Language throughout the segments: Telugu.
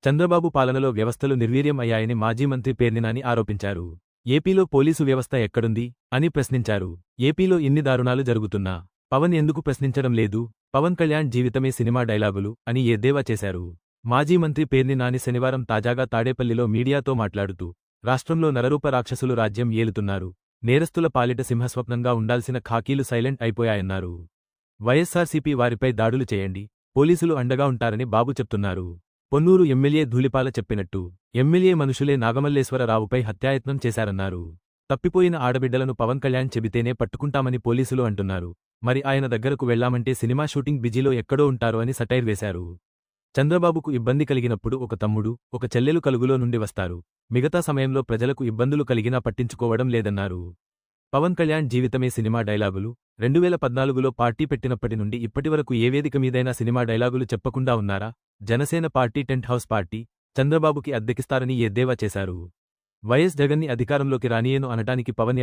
చంద్రబాబు పాలనలో వ్యవస్థలు నిర్వీర్యం అయ్యాయని మాజీ మంత్రి పేర్ని నాని ఆరోపించారు. ఏపీలో పోలీసు వ్యవస్థ ఎక్కడుంది అని ప్రశ్నించారు. ఏపీలో ఇన్ని దారుణాలు జరుగుతున్నా పవన్ ఎందుకు ప్రశ్నించడం లేదు? పవన్ కళ్యాణ్ జీవితమే సినిమా డైలాగులు అని ఎద్దేవా చేశారు. మాజీ మంత్రి పేర్ని నాని శనివారం తాజాగా తాడేపల్లిలో మీడియాతో మాట్లాడుతూ రాష్ట్రంలో నరరూప రాక్షసులు రాజ్యం ఏలుతున్నారు. నేరస్తుల పాలిట సింహస్వప్నంగా ఉండాల్సిన ఖాకీలు సైలెంట్ అయిపోయాయన్నారు. వైఎస్సార్సీపీ వారిపై దాడులు చేయండి, పోలీసులు అండగా ఉంటారని బాబు చెప్తున్నారు. పొన్నూరు ఎమ్మెల్యే ధూళిపాల చెప్పినట్టు ఎమ్మెల్యే మనుషులే నాగమల్లేశ్వరరావుపై హత్యాయత్నం చేశారన్నారు. తప్పిపోయిన ఆడబిడ్డలను పవన్ కళ్యాణ్ చెబితేనే పట్టుకుంటామని పోలీసులు అంటున్నారు. మరి ఆయన దగ్గరకు వెళ్లామంటే సినిమా షూటింగ్ బిజీలో ఎక్కడో ఉంటారు అని సటైర్ వేశారు. చంద్రబాబుకు ఇబ్బంది కలిగినప్పుడు ఒక తమ్ముడు, ఒక చెల్లెలు కలుగులో నుండి వస్తారు. మిగతా సమయంలో ప్రజలకు ఇబ్బందులు కలిగినా పట్టించుకోవడం లేదన్నారు. పవన్ కళ్యాణ్ జీవితమే సినిమా డైలాగులు. 2014లో పార్టీ పెట్టినప్పటి నుండి ఇప్పటివరకు ఏ వేదిక మీదైనా సినిమా డైలాగులు చెప్పకుండా ఉన్నారా? Janasena party tent house party చంద్రబాబుకి అద్దెకిస్తారని ఎద్దేవా చేశారు. వైఎస్ జగన్ని అధికారంలోకి రానియేను అనటానికి పవన్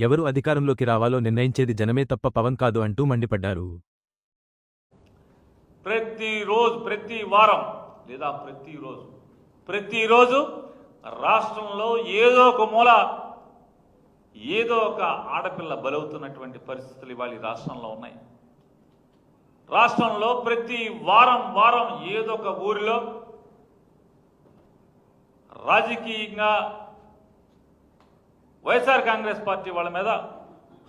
ఎవరు అధికారంలోకి రావాలో నిర్ణయించేది జనమే తప్ప పవన్ కాదు అంటూ మండిపడ్డారు. ప్రతి వారం లేదా ప్రతిరోజు రాష్ట్రంలో ఏదో ఒక మూల ఏదో ఒక ఆడపిల్ల బలవుతున్నటువంటి పరిస్థితులు ఇవాళ రాష్ట్రంలో ఉన్నాయి. రాష్ట్రంలో ప్రతి వారం ఏదో ఒక ఊరిలో రాజకీయంగా వైఎస్ఆర్ కాంగ్రెస్ పార్టీ వాళ్ళ మీద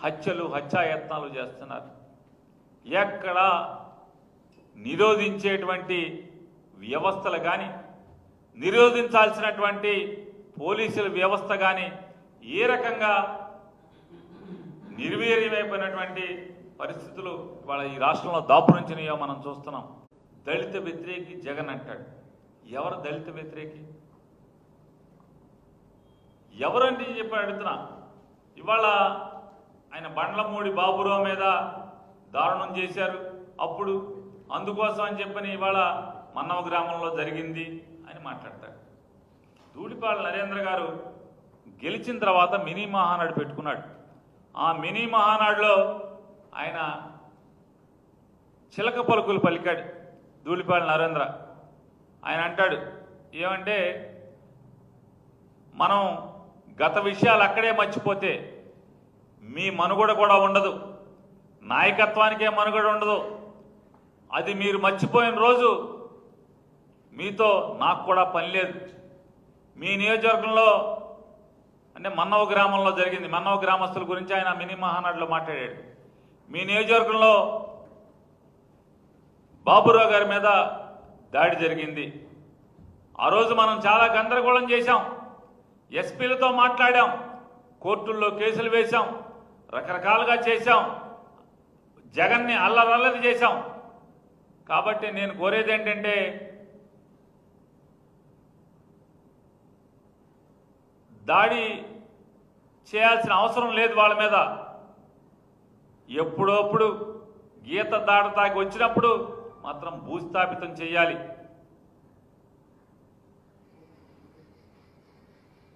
హత్యాయత్నాలు చేస్తున్నారు. ఎక్కడ నిరోధించేటువంటి వ్యవస్థలు కానీ, నిరోధించాల్సినటువంటి పోలీసుల వ్యవస్థ కానీ ఏ రకంగా నిర్వీర్యమైపోయినటువంటి పరిస్థితులు ఇవాళ ఈ రాష్ట్రంలో దాపురించినయో మనం చూస్తున్నాం. దళిత వ్యతిరేకి జగన్ అంటాడు. ఎవరు దళిత వ్యతిరేకి? ఎవరంటే చెప్పి అడుగుతున్నా. ఇవాళ ఆయన బండ్లమూడి బాబురావు మీద దారుణం చేశారు. అప్పుడు అందుకోసం అని చెప్పని ఇవాళ మన్నవ గ్రామంలో జరిగింది అని మాట్లాడతాడు. ధూళిపాల నరేంద్ర గారు గెలిచిన తర్వాత మినీ మహానాడు పెట్టుకున్నాడు. ఆ మినీ మహానాడులో ఆయన చిలక పలుకులు పలికాడు. ధూళిపాల నరేంద్ర ఆయన అంటాడు ఏమంటే, మనం గత విషయాలు అక్కడే మర్చిపోతే మీ మనుగడ కూడా ఉండదు, నాయకత్వానికే మనుగడ ఉండదు. అది మీరు మర్చిపోయిన రోజు మీతో నాకు కూడా పని లేదు. మీ నియోజకవర్గంలో అంటే మన్నవ గ్రామంలో జరిగింది. మన్నవ గ్రామస్తుల గురించి ఆయన మినీ మహానాడులో మాట్లాడాడు. మీ నియోజకవర్గంలో బాబురావు గారి మీద దాడి జరిగింది. ఆ రోజు మనం చాలా గందరగోళం చేశాం. ఎస్పీలతో మాట్లాడాం, కోర్టుల్లో కేసులు వేశాం, రకరకాలుగా చేశాం, జగన్ని అల్లరల్లరి చేశాం. కాబట్టి నేను కోరేది ఏంటంటే, దాడి చేయాల్సిన అవసరం లేదు వాళ్ళ మీద. ఎప్పుడప్పుడు గీత దాడతాకి వచ్చినప్పుడు మాత్రం భూస్థాపితం చేయాలి.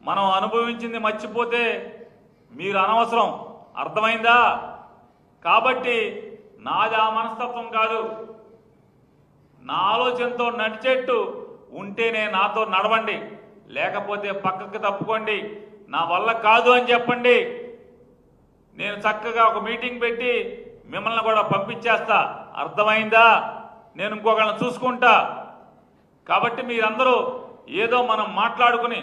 మనం అనుభవించింది మర్చిపోతే మీరు అనవసరం, అర్థమైందా? కాబట్టి నాది ఆ మనస్తత్వం కాదు. నా ఆలోచనతో నడిచేట్టు ఉంటేనే నాతో నడవండి, లేకపోతే పక్కకు తప్పుకోండి. నా వల్ల కాదు అని చెప్పండి. నేను చక్కగా ఒక మీటింగ్ పెట్టి మిమ్మల్ని కూడా పంపించేస్తా, అర్థమైందా? నేను ఇంకొకళ్ళని చూసుకుంటా. కాబట్టి మీరందరూ ఏదో మనం మాట్లాడుకుని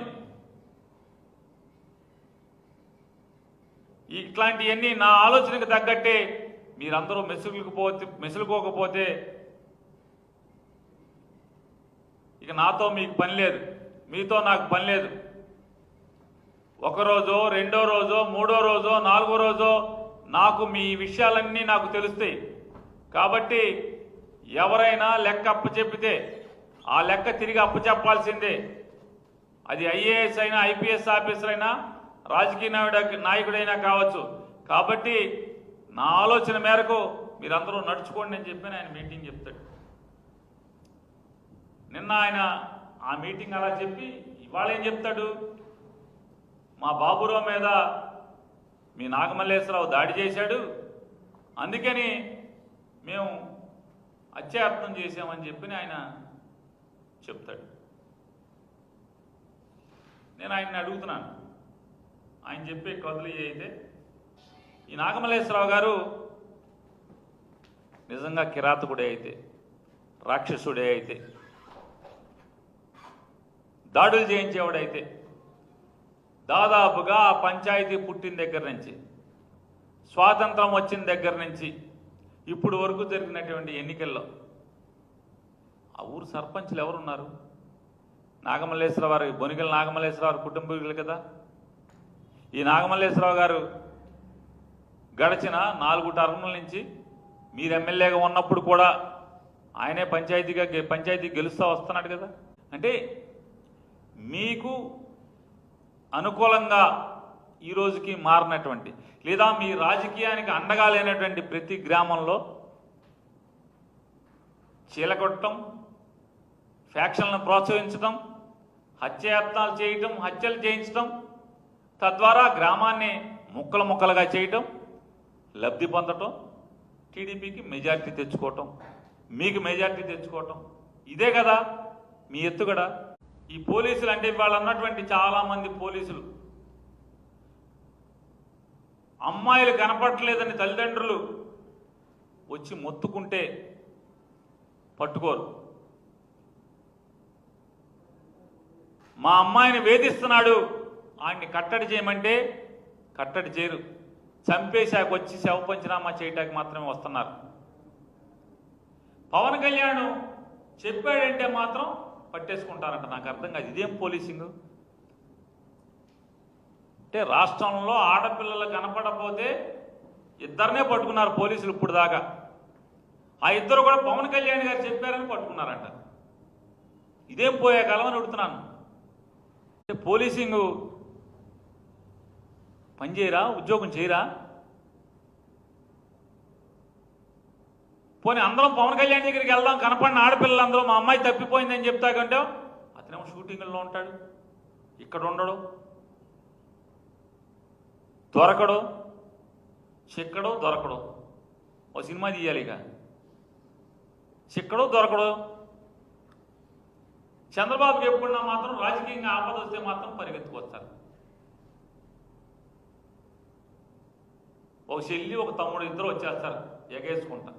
ఇట్లాంటివన్నీ నా ఆలోచనకు తగ్గట్టే మీరందరూ మెసులుకోకపోతే ఇక నాతో మీకు పని లేదు, మీతో నాకు పని లేదు. ఒకరోజో, రెండో రోజో, మూడో రోజో, నాలుగో రోజో నాకు మీ విషయాలన్నీ నాకు తెలుస్తాయి. కాబట్టి ఎవరైనా లెక్క అప్పచెప్పితే ఆ లెక్క తిరిగి అప్పచెప్పాల్సిందే. అది ఐఏఎస్ అయినా, ఐపీఎస్ ఆఫీసర్ అయినా, రాజకీయ నాయకుడైనా కావచ్చు. కాబట్టి నా ఆలోచన మేరకు మీరందరూ నడుచుకోండి అని చెప్పి ఆయన మీటింగ్ చెప్తాడు. నిన్న ఆయన ఆ మీటింగ్ అలా చెప్పి ఇవాళ ఏం చెప్తాడు? మా బాబురావు మీద మీ నాగమల్లేశ్వరరావు దాడి చేశాడు, అందుకని మేము హత్యాయత్నం చేశామని చెప్పి ఆయన చెప్తాడు. నేను ఆయన్ని అడుగుతున్నాను, ఆయన చెప్పే కథలు అయితే ఈ నాగమల్లేశ్వరరావు గారు నిజంగా కిరాతకుడే అయితే, రాక్షసుడే అయితే, దాడులు చేయించేవాడైతే, దాదాపుగా ఆ పంచాయతీ పుట్టిన దగ్గర నుంచి, స్వాతంత్రం వచ్చిన దగ్గర నుంచి ఇప్పుడు వరకు జరిగినటువంటి ఎన్నికల్లో ఆ ఊరు సర్పంచ్లు ఎవరున్నారు? నాగమల్లేశ్వరరావు గారు, బొనిగల నాగమల్లేశ్వరరావు గారు కుటుంబీకులు కదా. ఈ నాగమల్లేశ్వరరావు గారు గడిచిన 4 టర్ముల నుంచి మీరు ఎమ్మెల్యేగా ఉన్నప్పుడు కూడా ఆయనే పంచాయతీ గెలుస్తూ వస్తున్నాడు కదా. అంటే మీకు అనుకూలంగా ఈ రోజుకి మారినటువంటి, లేదా మీ రాజకీయానికి అండగా లేనటువంటి ప్రతి గ్రామంలో చీలకొట్టడం, ఫ్యాక్షన్లను ప్రోత్సహించడం, హత్యాయత్నాలు చేయటం, హత్యలు చేయించడం, తద్వారా గ్రామాన్ని ముక్కలు ముక్కలుగా చేయటం, లబ్ధి పొందటం, టీడీపీకి మెజార్టీ తెచ్చుకోవటం, మీకు మెజార్టీ తెచ్చుకోవటం, ఇదే కదా మీ ఎత్తుగడ. ఈ పోలీసులు అంటే వాళ్ళు అన్నటువంటి చాలామంది పోలీసులు అమ్మాయిలు కనపడలేదని తల్లిదండ్రులు వచ్చి మొత్తుకుంటే పట్టుకోరు. మా అమ్మాయిని వేధిస్తున్నాడు, ఆయన్ని కట్టడి చేయమంటే కట్టడి చేయరు, చంపేశాక వచ్చి శవ పంచనామా చేయటానికి మాత్రమే వస్తున్నారు. పవన్ కళ్యాణ్ చెప్పాడంటే మాత్రం పట్టేసుకుంటారంట. నాకు అర్థం కాదు, ఇదేం పోలీసింగ్ అంటే? రాష్ట్రంలో ఆడపిల్లలు కనపడకపోతే ఇద్దరినే పట్టుకున్నారు పోలీసులు ఇప్పుడు దాకా. ఆ ఇద్దరు కూడా పవన్ కళ్యాణ్ గారు చెప్పారని పట్టుకున్నారంట. ఇదేం పోయే కాలం అని అడుగుతున్నాను. అంటే పోలీసింగ్ పని చేయరా, ఉద్యోగం చేయరా? పోనీ అందరం పవన్ కళ్యాణ్ దగ్గరికి వెళ్దాం, కనపడిన ఆడపిల్లలు అందరూ మా అమ్మాయి తప్పిపోయిందని చెప్తా కంటే అతనేమో షూటింగ్లో ఉంటాడు, ఇక్కడ ఉండడు, దొరకడు, చిక్కడు, దొరకడు. ఓ సినిమా తీయాలి ఇక, చిక్కడు దొరకడు. చంద్రబాబుకి ఎప్పుడున్నా మాత్రం రాజకీయంగా ఆపద వస్తే మాత్రం పరిగెత్తుకొస్తారు. ఒక చెల్లి ఒక తమ్ముడు ఇద్దరు వచ్చేస్తారు ఎగేసుకుంటా.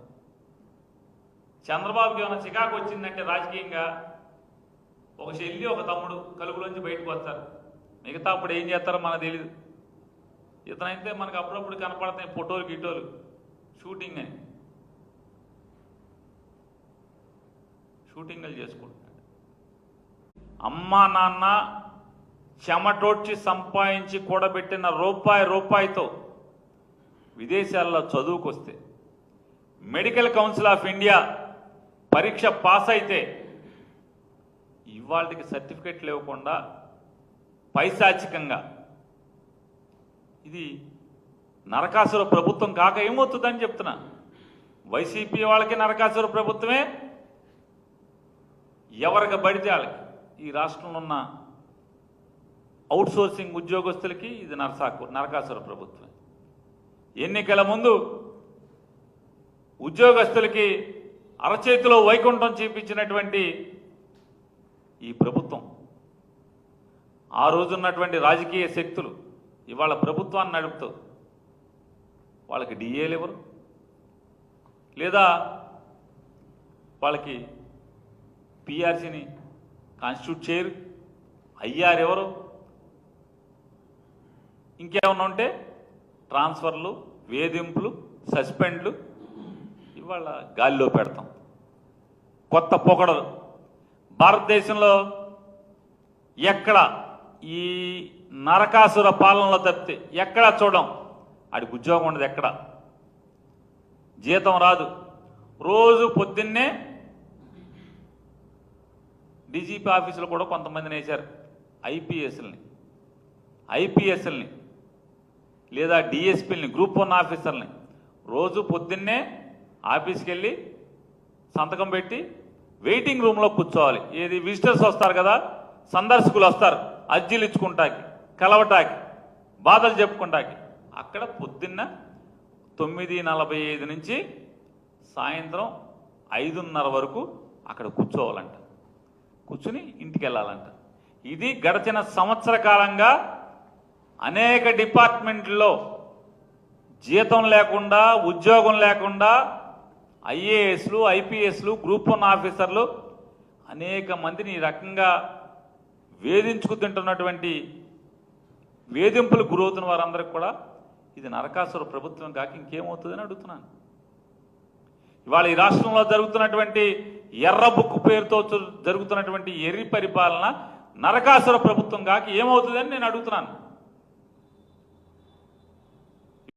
చంద్రబాబుకి ఏమైనా చికాకు వచ్చిందంటే రాజకీయంగా ఒక చెల్లి ఒక తమ్ముడు కలుగులోంచి బయటకు వస్తారు. మిగతా అప్పుడు ఏం చేస్తారో మనకు తెలియదు. ఇతనైతే మనకు అప్పుడప్పుడు కనపడతాయి ఫోటోలు గిటోలు, షూటింగ్ అని, షూటింగ్లు చేసుకుంటున్నాడు. అమ్మా నాన్న చెమటోడ్చి సంపాదించి కూడబెట్టిన రూపాయితో విదేశాల్లో చదువుకొస్తే, మెడికల్ కౌన్సిల్ ఆఫ్ ఇండియా పరీక్ష పాస్ అయితే ఇవాళకి సర్టిఫికెట్లు ఇవ్వకుండా పైశాచికంగా, ఇది నరకాసుర ప్రభుత్వం కాక ఏమవుతుందని చెప్తున్నా. వైసీపీ వాళ్ళకి నరకాసుర ప్రభుత్వమే, ఎవరికి పడితే వాళ్ళకి. ఈ రాష్ట్రంలో ఉన్న అవుట్సోర్సింగ్ ఉద్యోగస్తులకి ఇది నరకాసుర ప్రభుత్వమే. ఎన్నికల ముందు ఉద్యోగస్తులకి అరచేతిలో వైకుంఠం చూపించినటువంటి ఈ ప్రభుత్వం, ఆ రోజున్నటువంటి రాజకీయ శక్తులు ఇవాళ ప్రభుత్వాన్ని నడుపుతూ వాళ్ళకి డిఏలు ఎవరు, లేదా వాళ్ళకి పిఆర్సీని కాన్స్టిట్యూట్ చేయరు, ఐఆర్ ఎవరు, ఇంకేమన్నా ఉంటే ట్రాన్స్ఫర్లు, వేధింపులు, సస్పెండ్లు ఇవాళ గాలిలో పెడతాం. కొత్త పొగడలు భారతదేశంలో ఎక్కడ ఈ నరకాసుర పాలనలో తప్పితే ఎక్కడా చూడం. ఆడికి ఉద్యోగం ఉండదు, ఎక్కడ జీతం రాదు. రోజు పొద్దున్నే డీజీపీ ఆఫీసులో కూడా కొంతమందిని వేశారు, ఐపీఎస్ఎల్ని లేదా డిఎస్పీలని, గ్రూప్ 1 ఆఫీసర్ని. రోజు పొద్దున్నే ఆఫీస్కి వెళ్ళి సంతకం పెట్టి వెయిటింగ్ రూమ్లో కూర్చోవాలి. ఏది విజిటర్స్ వస్తారు కదా, సందర్శకులు వస్తారు అర్జీలు ఇచ్చుకుంటాకి, కలవటాకి, బాధలు చెప్పుకుంటాకి. అక్కడ పొద్దున్న 9:45 నుంచి సాయంత్రం 5:30 వరకు అక్కడ కూర్చోవాలంట. కూర్చుని ఇంటికి వెళ్ళాలంట. ఇది గడిచిన సంవత్సర కాలంగా అనేక డిపార్ట్మెంట్లో జీతం లేకుండా, ఉద్యోగం లేకుండా ఐఏఎస్లు, ఐపీఎస్లు, గ్రూప్ 1 ఆఫీసర్లు అనేక మందిని ఈ రకంగా వేధించుకు తింటున్నటువంటి, వేధింపులకు గురవుతున్న వారందరికీ కూడా ఇది నరకాసుర ప్రభుత్వం కాక ఇంకేమవుతుందని అడుగుతున్నాను. ఇవాళ ఈ రాష్ట్రంలో జరుగుతున్నటువంటి ఎర్ర బుక్ పేరుతో జరుగుతున్నటువంటి ఎర్రి పరిపాలన నరకాసుర ప్రభుత్వం కాక ఏమవుతుందని నేను అడుగుతున్నాను.